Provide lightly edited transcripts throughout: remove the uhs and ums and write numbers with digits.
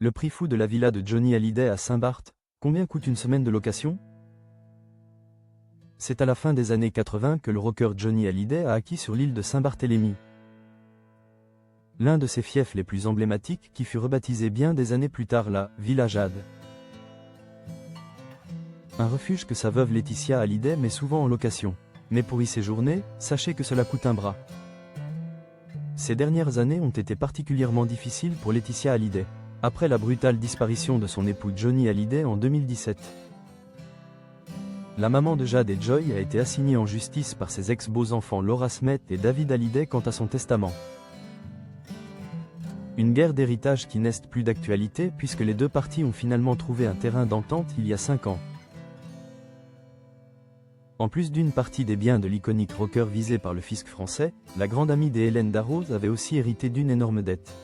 Le prix fou de la villa de Johnny Hallyday à Saint-Barth, combien coûte une semaine de location? C'est à la fin des années 80 que le rocker Johnny Hallyday a acquis sur l'île de Saint-Barthélemy l'un de ses fiefs les plus emblématiques qui fut rebaptisé bien des années plus tard la Villa Jade. Un refuge que sa veuve Laetitia Hallyday met souvent en location. Mais pour y séjourner, sachez que cela coûte un bras. Ces dernières années ont été particulièrement difficiles pour Laetitia Hallyday, après la brutale disparition de son époux Johnny Hallyday en 2017. La maman de Jade et Joy a été assignée en justice par ses ex-beaux-enfants Laura Smet et David Hallyday quant à son testament. Une guerre d'héritage qui n'est plus d'actualité puisque les deux parties ont finalement trouvé un terrain d'entente il y a 5 ans. En plus d'une partie des biens de l'iconique rocker visé par le fisc français, la grande amie d'Hélène Darroze avait aussi hérité d'une énorme dette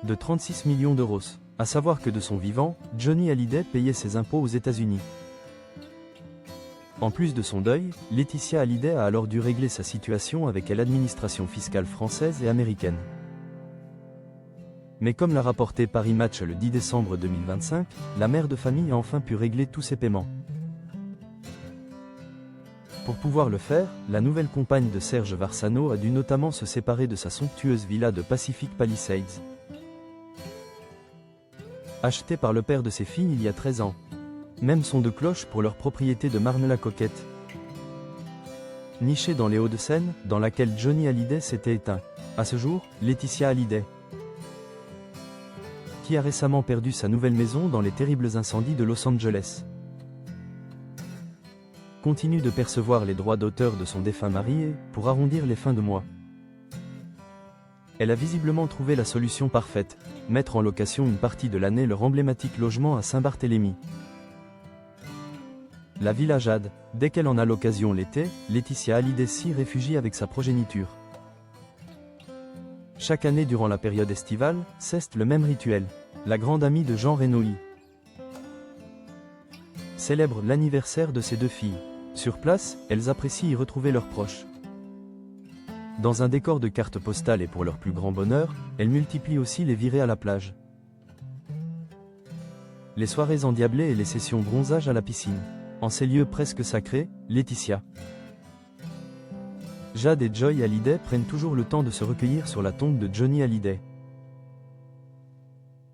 de 36 millions d'euros. À savoir que de son vivant, Johnny Hallyday payait ses impôts aux États-Unis. En plus de son deuil, Laetitia Hallyday a alors dû régler sa situation avec l'administration fiscale française et américaine. Mais comme l'a rapporté Paris Match le 10 décembre 2025, la mère de famille a enfin pu régler tous ses paiements. Pour pouvoir le faire, la nouvelle compagne de Serge Varsano a dû notamment se séparer de sa somptueuse villa de Pacific Palisades, achetée par le père de ses filles il y a 13 ans. Même son de cloche pour leur propriété de Marne-la-Coquette, nichée dans les Hauts-de-Seine, dans laquelle Johnny Hallyday s'était éteint. À ce jour, Laetitia Hallyday, qui a récemment perdu sa nouvelle maison dans les terribles incendies de Los Angeles, continue de percevoir les droits d'auteur de son défunt mari et, pour arrondir les fins de mois, elle a visiblement trouvé la solution parfaite, mettre en location une partie de l'année leur emblématique logement à Saint-Barthélemy. La Villa Jade, dès qu'elle en a l'occasion l'été, Laetitia Hallyday s'y réfugie avec sa progéniture. Chaque année durant la période estivale, c'est le même rituel. La grande amie de Jean Renoy célèbre l'anniversaire de ses deux filles. Sur place, elles apprécient y retrouver leurs proches. Dans un décor de cartes postales et pour leur plus grand bonheur, elles multiplient aussi les virées à la plage, les soirées endiablées et les sessions bronzage à la piscine. En ces lieux presque sacrés, Laetitia, Jade et Joy Hallyday prennent toujours le temps de se recueillir sur la tombe de Johnny Hallyday,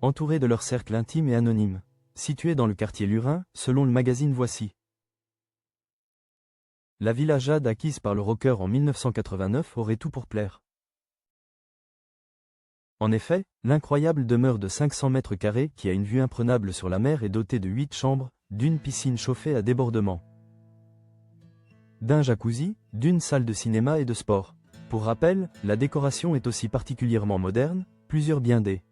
entourés de leur cercle intime et anonyme, situé dans le quartier Lurin, selon le magazine Voici. La Villa Jade acquise par le rocker en 1989 aurait tout pour plaire. En effet, l'incroyable demeure de 500 mètres carrés qui a une vue imprenable sur la mer est dotée de 8 chambres, d'une piscine chauffée à débordement, d'un jacuzzi, d'une salle de cinéma et de sport. Pour rappel, la décoration est aussi particulièrement moderne, plusieurs blindés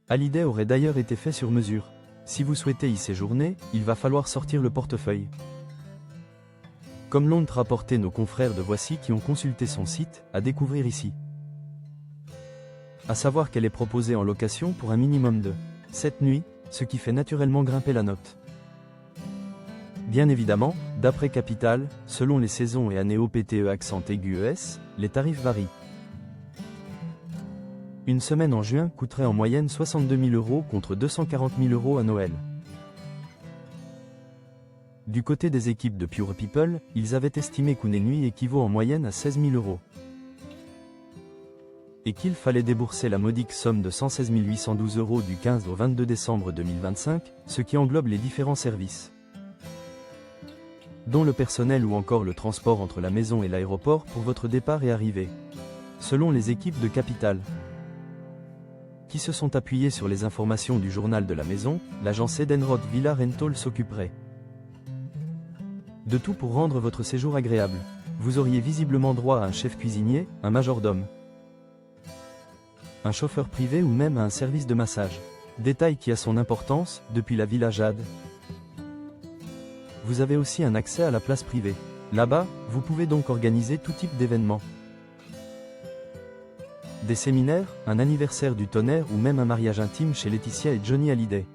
Hallyday aurait d'ailleurs été fait sur mesure. Si vous souhaitez y séjourner, il va falloir sortir le portefeuille. Comme l'ont rapporté nos confrères de Voici qui ont consulté son site, à découvrir ici. À savoir qu'elle est proposée en location pour un minimum de 7 nuits, ce qui fait naturellement grimper la note. Bien évidemment, d'après Capital, selon les saisons et années OPTE accent aigu ES, les tarifs varient. Une semaine en juin coûterait en moyenne 62 000 € contre 240 000 € à Noël. Du côté des équipes de Pure People, ils avaient estimé qu'une nuit équivaut en moyenne à 16 000 €. Et qu'il fallait débourser la modique somme de 116 812 € du 15 au 22 décembre 2025, ce qui englobe les différents services, dont le personnel ou encore le transport entre la maison et l'aéroport pour votre départ et arrivée. Selon les équipes de Capital, qui se sont appuyées sur les informations du journal de la maison, l'agence Edenrock Villa Rental s'occuperait de tout pour rendre votre séjour agréable. Vous auriez visiblement droit à un chef cuisinier, un majordome, un chauffeur privé ou même à un service de massage. Détail qui a son importance, depuis la Villa Jade, vous avez aussi un accès à la place privée. Là-bas, vous pouvez donc organiser tout type d'événements. Des séminaires, un anniversaire du tonnerre ou même un mariage intime chez Laetitia et Johnny Hallyday.